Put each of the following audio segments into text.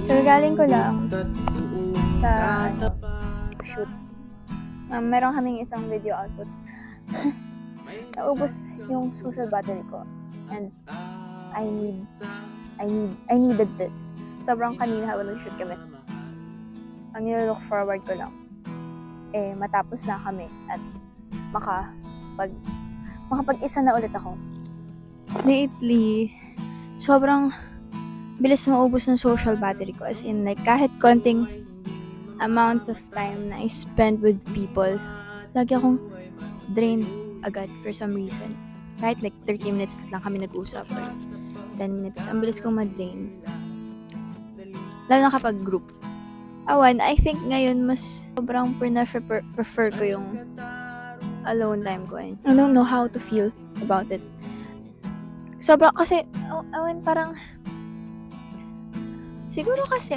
Kagagaling ko lang sa shoot. Meron kaming isang video output. Naubos yung social battery ko. And I needed this. Sobrang kanina habang nag-shoot kami. Ang nilo-look forward ko lang, matapos na kami at makapag-isa na ulit ako. Lately, sobrang bilis maubos ng social battery ko. As in, like, kahit konting amount of time na I spend with people, lagi akong drained agad for some reason. Kahit like 30 minutes lang kami nag-usap or 10 minutes, ang bilis kong ma-drain. Lalo na kapag group. I think ngayon mas sobrang prefer ko yung alone time ko. I don't know how to feel about it. Sobrang kasi, parang siguro kasi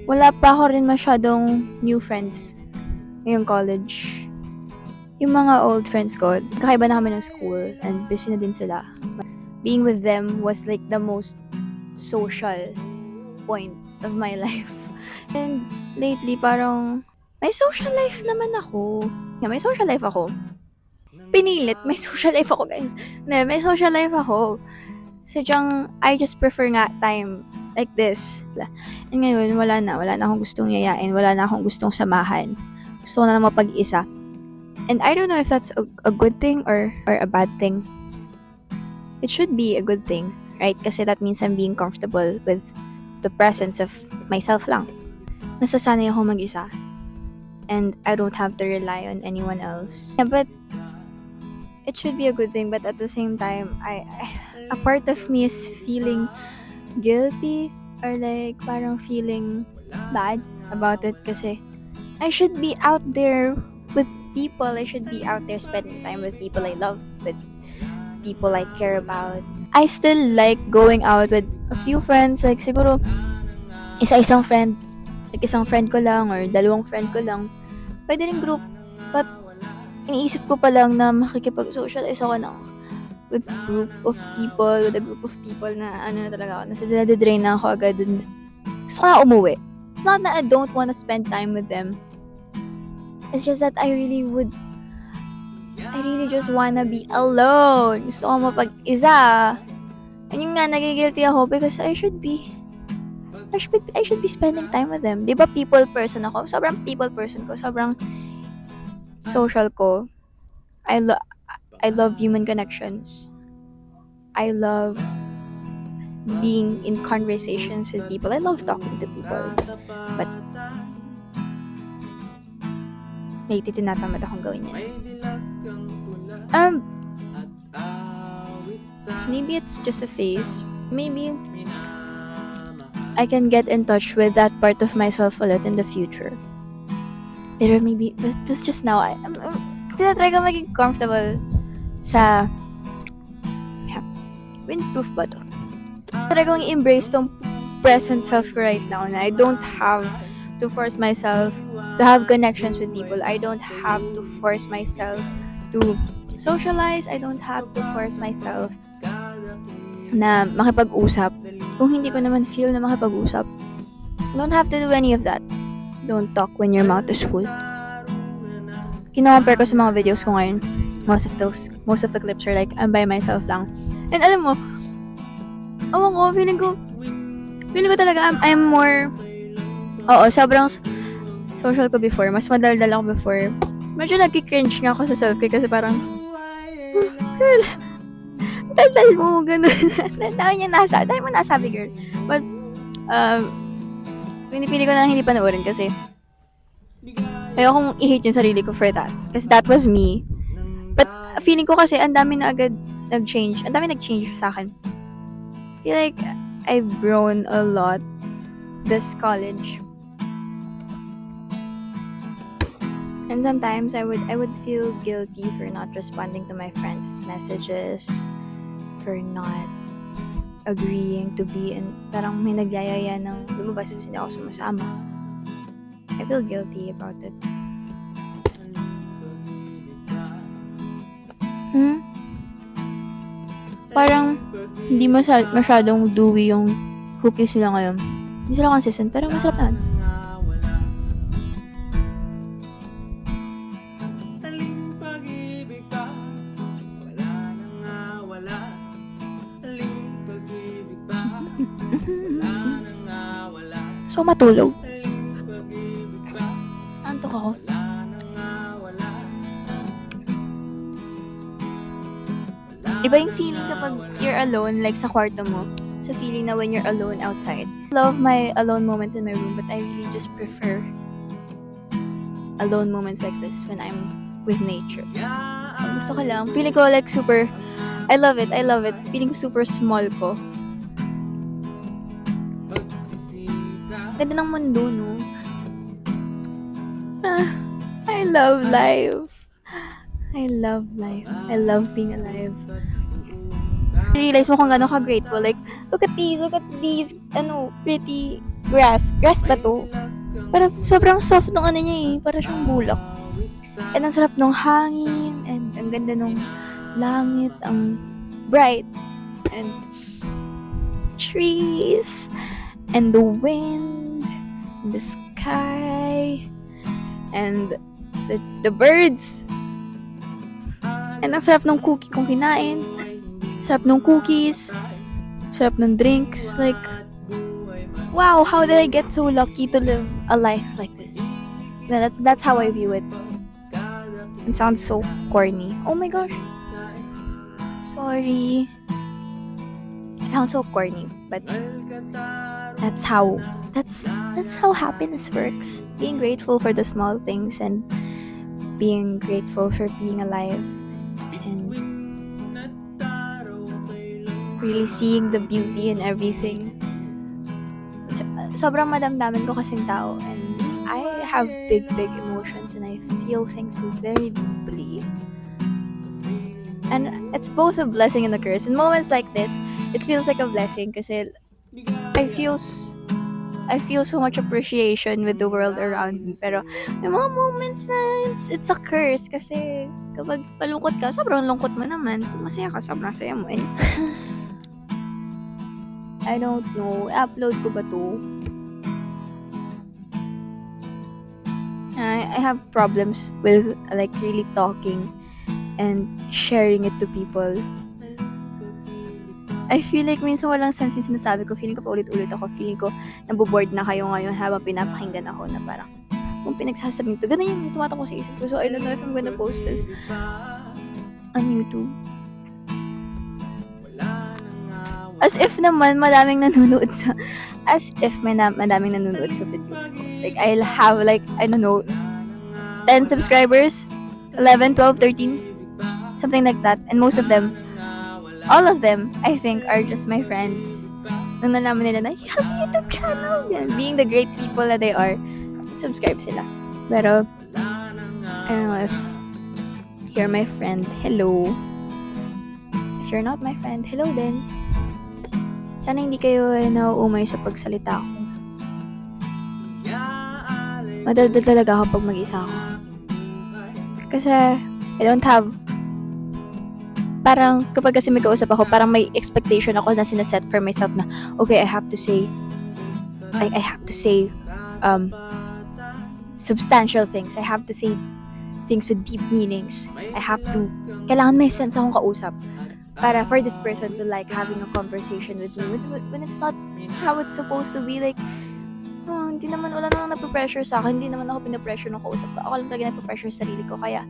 wala pa ako rin masyadong new friends ngayong college. Yung mga old friends ko, kakaiba na kami ng school and busy na din sila. Being with them was like the most social point of my life. And lately, parang may social life naman ako. Yeah, may social life ako. Pinilit, may social life ako, guys. May social life ako. Sadyang, I just prefer nga time like this. And ngayon, wala na akong gustong yayain, wala na akong gustong samahan. Gusto ko na mapag-isa. And I don't know if that's a good thing or a bad thing. It should be a good thing, right? Kasi that means I'm being comfortable with the presence of myself lang. Nasasanay ako mag-isa. And I don't have to rely on anyone else. Yeah, but it should be a good thing, but at the same time, a part of me is feeling guilty or like parang feeling bad about it kasi I should be out there with people. I should be out there spending time with people I love, with people I care about. I still like going out with a few friends, like siguro isa-isang friend, like isang friend ko lang or dalawang friend ko lang. Pwede rin group, but iniisip ko pa lang na makikipag-socialize ako with a group of people na talaga ako, nasa-drain na ako agad dun. Gusto ko na umuwi. It's not that I don't want to spend time with them. It's just that I really just wanna be alone. Gusto ko mapag-isa. And yung nga, nagigilty ako because I should be spending time with them. Di ba people person ako? Sobrang people person ko. Sobrang social ko. I love human connections. I love being in conversations with people. I love talking to people. But lately, tinatamad akong gawin yan. Maybe it's just a phase. Maybe I can get in touch with that part of myself a lot in the future. Pero maybe, but just now, I'm tinatry ko maging comfortable sa windproof ba to? Tinatry kong i-embrace tong present self ko right now na I don't have to force myself to have connections with people. I don't have to force myself to socialize. I don't have to force myself na makipag-usap. Kung hindi ko naman feel na makipag-usap, don't have to do any of that. Don't talk when your mouth is full. Kino-compare ko sa mga videos ko ngayon. Most of the clips are like, I'm by myself lang. And alam mo, feeling ko talaga, I'm more, sobrang social ko before. Mas madaldal ako before. Medyo nagki-cringe nga ako sa self ko kasi parang, girl, daldal mo, ganun. Dami mo nasabi, girl. But, pinipili ko na hindi panoorin kasi ayokong i-hate yung sarili ko for that. Kasi that was me. But, feeling ko kasi ang dami na agad nag-change. Ang dami nag-change sa akin. I feel like I've grown a lot this college. And sometimes I would feel guilty for not responding to my friends' messages, for not agreeing to be in, parang may nagyayaya ng lumabas kasi hindi ako sumasama. I feel guilty about it. Parang hindi masyadong dewy yung cookies sila ngayon. Hindi sila consistent, pero masarap naman. So, matulog. Antok ako. Iba yung feeling kapag you're alone, like sa kwarto mo. Sa feeling na when you're alone outside. I love my alone moments in my room, but I really just prefer alone moments like this when I'm with nature. Gusto ko lang. Feeling ko like super, I love it. Feeling ko super small ko. Ganda ng mundo, no? I love life. I love being alive. I realize mo kung gano'n ka-grateful. Like, look at these, pretty grass. Grass ba to? Parang sobrang soft nung ano niya eh. Parang siyang bulak. And ang sarap nung hangin. And ang ganda nung langit. Ang bright. And trees. And the wind. And the sky. And the birds. And ang sarap nung cookie kong kinain. Sarap nung cookies. Sarap nung drinks. Like, wow, how did I get so lucky to live a life like this? That's how I view it. It sounds so corny. Oh my gosh. Sorry. It sounds so corny, but that's how happiness works. Being grateful for the small things and being grateful for being alive and really seeing the beauty in everything. Sobrang madamdamin ko kasing tao, and I have big emotions and I feel things very deeply. And it's both a blessing and a curse. In moments like this, it feels like a blessing kasi I feel so much appreciation with the world around me. Pero may mga moments na it's a curse kasi kapag malungkot ka, sobrang lungkot mo naman. Kung masaya ka, sobrang saya mo. And I don't know, upload ko ba to? I have problems with like really talking and sharing it to people. I feel like minsan walang sense yung sinasabi ko. Feeling ko pa ulit-ulit ako. Feeling ko naboboard na kayo ngayon habang pinapakinggan ako na parang kung pinagsasabi to. Ganun yung tumatakbo sa isip ko. So I don't know if I'm gonna post this on YouTube. As if naman madaming nanonood sa videos ko. Like I'll have like, I don't know, 10 subscribers, 11, 12, 13, something like that. And most of them, all of them, I think, are just my friends. Nung nalaman nila na, you have a YouTube channel! Yan. Being the great people that they are, subscribe sila. Pero, I don't know if you're my friend, hello. If you're not my friend, hello din. Sana hindi kayo nauumay sa pagsalita ko. Madaldal talaga ako pag mag-isa ako. Kasi, I don't have, parang kapag kasi may kausap ako, parang may expectation ako na sinaset for myself na, okay, I have to say substantial things. I have to say things with deep meanings. Kailangan may sense akong kausap para for this person to like having a conversation with me when it's not how it's supposed to be. Like, hindi naman, wala namang nape-pressure sa akin, hindi naman ako pinapressure nung kausap ko. Ako lang talaga nape-pressure sa sarili ko, kaya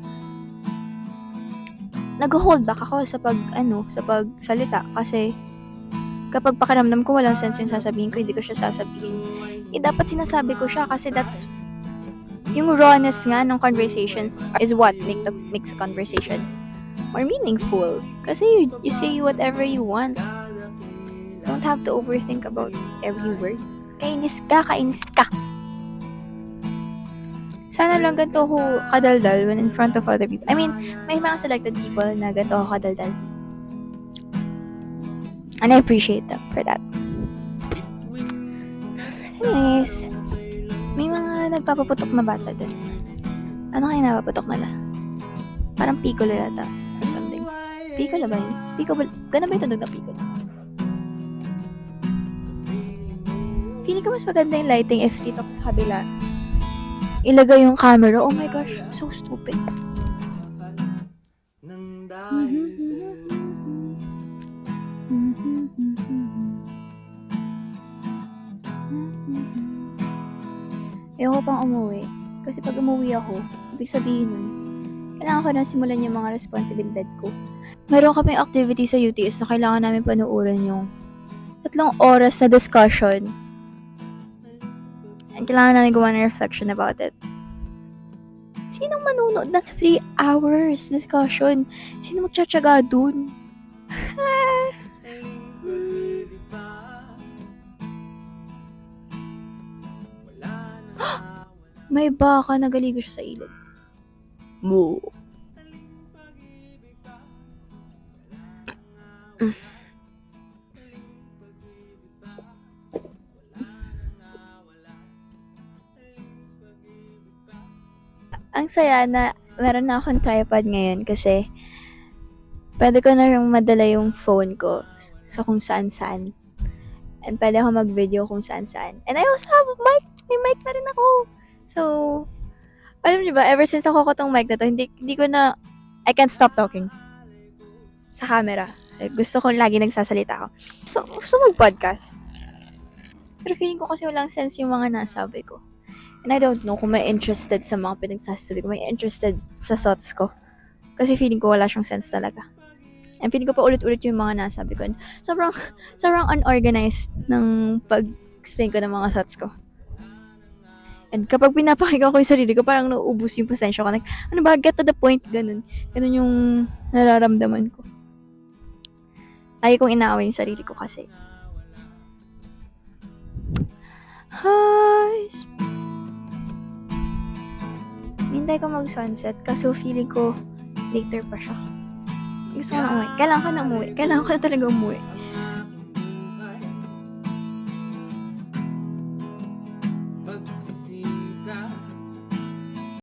nag-hold back ako sa pagsalita kasi kapag pakiramdam ko walang sense yung sasabihin ko, hindi ko siya sasabihin. Dapat sinasabi ko siya kasi that's yung rawness nga ng conversations is what makes a conversation more meaningful. Kasi you say whatever you want. Don't have to overthink about every word. Kainis ka. Sana lang ganito ako kadaldal when in front of other people. I mean, may mga selected people na ganito ako kadaldal. And I appreciate them for that. Anyways, may mga nagpapaputok na bata dun. Ano kayo napaputok nila? Parang piccolo yata. Or something. Piccolo ba yun? Gana ba yung tunog na piccolo? Feeling ko mas maganda yung lighting if dito ko sa kabila. Ilagay yung camera. Oh my gosh, so stupid. Ayoko pang umuwi. Kasi pag umuwi ako, ibig sabihin nun, kailangan ko na simulan yung mga responsibilidad ko. Meron kaming activity sa UTS na kailangan namin panuorin yung 3 oras na discussion. And kailangan namin gawa ng reflection about it. Sinong manunood ng 3 hours discussion? Sino magtsatsaga dun? May baka, nagaligo siya sa ilog. Moo. Ang saya na meron na akong tripod ngayon kasi pwede ko na rin madala yung phone ko sa kung saan-saan. And pwede ako mag-video kung saan-saan. And I also have a mic. May mic na rin ako. So, alam niyo ba, ever since nakuha ko tong mic na to, hindi ko na, I can't stop talking sa camera. Like, gusto ko lagi nagsasalita ako. So, gusto mag-podcast. Pero feeling ko kasi walang sense yung mga nasabi ko. And I don't know kung may interested sa mga pinagsasabi ko. May interested sa thoughts ko. Kasi feeling ko wala siyang sense talaga. And feeling ko pa ulit-ulit yung mga nasabi ko. And sobrang unorganized ng pag-explain ko ng mga thoughts ko. And kapag pinapakinggan ko yung sarili ko, parang nauubos yung pasensya ko. Like, ano ba, get to the point, ganun. Ganun yung nararamdaman ko. Lagi kong inaaway yung sarili ko kasi. Hintay ko mag-sunset kaso feeling ko later pa siya. Gusto ko na umuwi. Kailangan ko na umuwi. Kailangan ko na talaga umuwi.